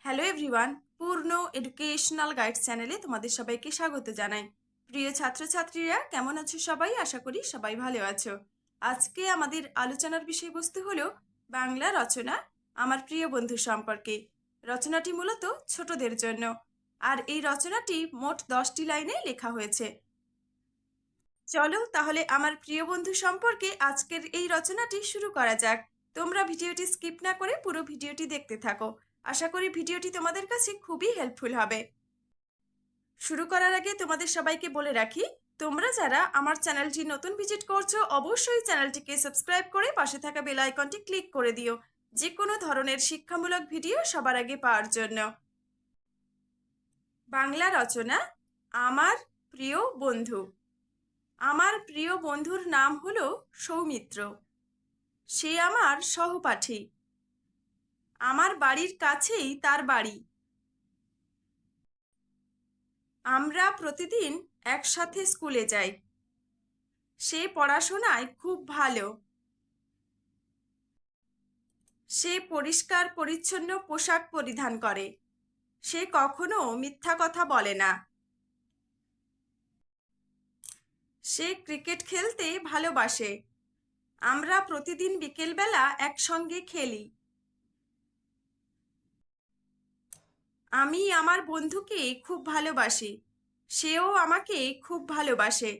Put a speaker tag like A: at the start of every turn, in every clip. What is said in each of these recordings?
A: Hello everyone, পূর্ণ educational guide চ্যানেলে তোমাদের সবাইকে স্বাগত জানাই। প্রিয় ছাত্রছাত্রীরা, কেমন আছো সবাই? আশা করি সবাই ভালো আছো। আজকে আমাদের আলোচনার বিষয়বস্তু হলো বাংলা রচনা আমার প্রিয় বন্ধু সম্পর্কে। রচনাটি মূলত ছোটদের জন্য, আর এই রচনাটি মোট 10টি লাইনে লেখা হয়েছে। চলো তাহলে আমার প্রিয় বন্ধু সম্পর্কে আজকের এই রচনাটি শুরু করা যাক। তোমরা ভিডিওটি স্কিপ না করে পুরো ভিডিওটি দেখতে থাকো। আশা করি ভিডিওটি তোমাদের কাছে খুবই হেল্পফুল হবে। শুরু করার আগে তোমাদের সবাইকে বলে রাখি, তোমরা যারা আমার চ্যানেলটি নতুন ভিজিট করছো অবশ্যই চ্যানেলটিকে সাবস্ক্রাইব করে পাশে থাকা বেল আইকনটি ক্লিক করে দিও, যে কোনো ধরনের শিক্ষামূলক ভিডিও সবার আগে পাওয়ার জন্য। বাংলা রচনা আমার প্রিয় বন্ধু। আমার প্রিয় বন্ধুর নাম হলো সৌমিত্র। সে আমার সহপাঠী। আমার বাড়ির কাছেই তার বাড়ি। আমরা প্রতিদিন একসাথে স্কুলে যাই। সে পড়াশোনায় খুব ভালো। সে পরিষ্কার পরিচ্ছন্ন পোশাক পরিধান করে। সে কখনো মিথ্যা কথা বলে না। সে ক্রিকেট খেলতে ভালোবাসে। আমরা প্রতিদিন বিকেলবেলা একসঙ্গে খেলি। আমি আমার বন্ধুকে খুব ভালোবাসি। সেও আমাকে খুব ভালোবাসে।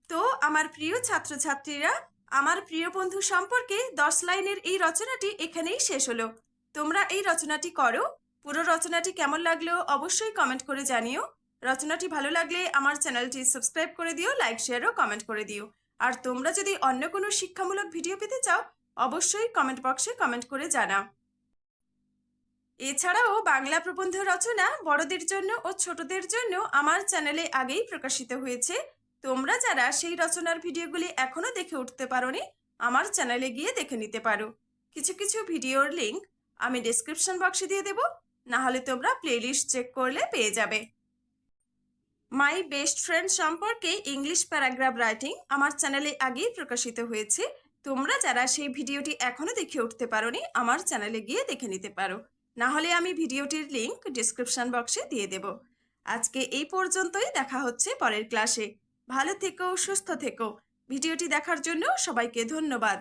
A: তো আমার প্রিয় ছাত্রছাত্রীরা, আমার প্রিয় বন্ধু সম্পর্কে 10 লাইনের এই রচনাটি এখানেই শেষ হলো। তোমরা এই রচনাটি করো। পুরো রচনাটি কেমন লাগলো অবশ্যই কমেন্ট করে জানিও। রচনাটি ভালো লাগলে আমার চ্যানেলটি সাবস্ক্রাইব করে দিও, লাইক শেয়ার ও কমেন্ট করে দিও। আর তোমরা যদি অন্য কোনো শিক্ষামূলক ভিডিও পেতে চাও অবশ্যই কমেন্ট বক্সে কমেন্ট করে জানাও। এছাড়াও বাংলা প্রবন্ধ রচনা বড়দের জন্য ও ছোটদের জন্য আমার চ্যানেলে আগেই প্রকাশিত হয়েছে। তোমরা যারা সেই রচনার ভিডিওগুলি এখনো দেখে উঠতে পারোনি, আমার চ্যানেলে গিয়ে দেখে নিতে পারো। কিছু কিছু ভিডিওর লিংক আমি ডেসক্রিপশন বক্সে দিয়ে দেব, না হলে তোমরা প্লেলিস্ট চেক করলে পেয়ে যাবে। মাই বেস্ট ফ্রেন্ড সম্পর্কে ইংলিশ প্যারাগ্রাফ রাইটিং আমার চ্যানেলে আগেই প্রকাশিত হয়েছে। তোমরা যারা সেই ভিডিওটি এখনো দেখে উঠতে পারোনি আমার চ্যানেলে গিয়ে দেখে নিতে পারো, না হলে আমি ভিডিওটির লিংক ডিসক্রিপশন বক্সে দিয়ে দেব। আজকে এই পর্যন্তই, দেখা হচ্ছে পরের ক্লাসে। ভালো থেকো, সুস্থ থেকো। ভিডিওটি দেখার জন্য সবাইকে ধন্যবাদ।